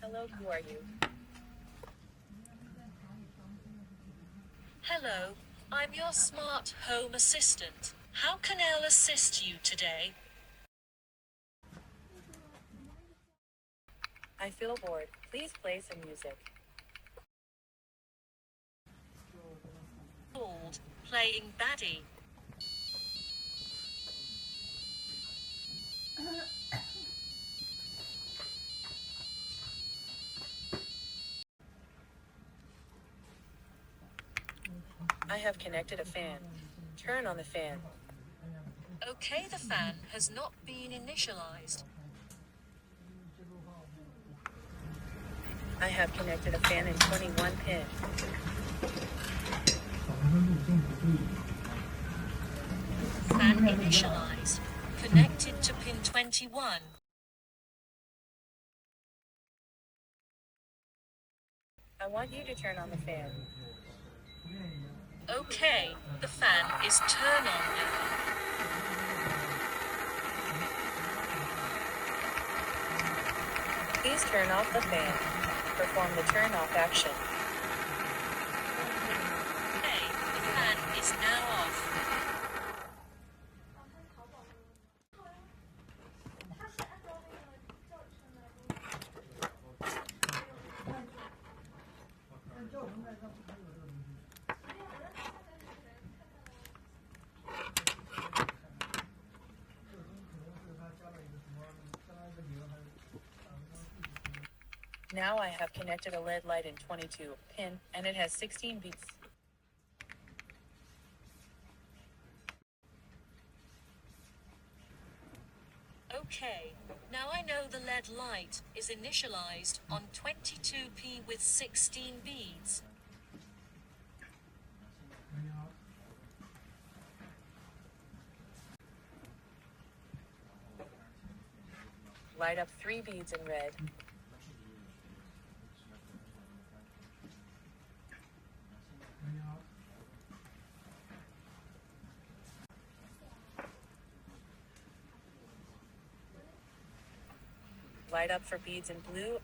Hello, who are you? Hello, I'm your smart home assistant. How can I assist you today? I feel bored. Please play some music. Called playing baddie. I have connected a fan. Turn on the fan. Okay, the fan has not been initialized. I have connected a fan in 21 pin. Fan initialized. Connected to pin 21. I want you to turn on the fan. Okay, the fan is turn on now. Please turn off the fan. Perform the turn off action. Okay, the fan is now off. Now I have connected a LED light in 22 pin and it has 16 beats. Okay, now I know the LED light is initialized on 22p with 16 beads. Light up 3 beads in red. Light up for beads in blue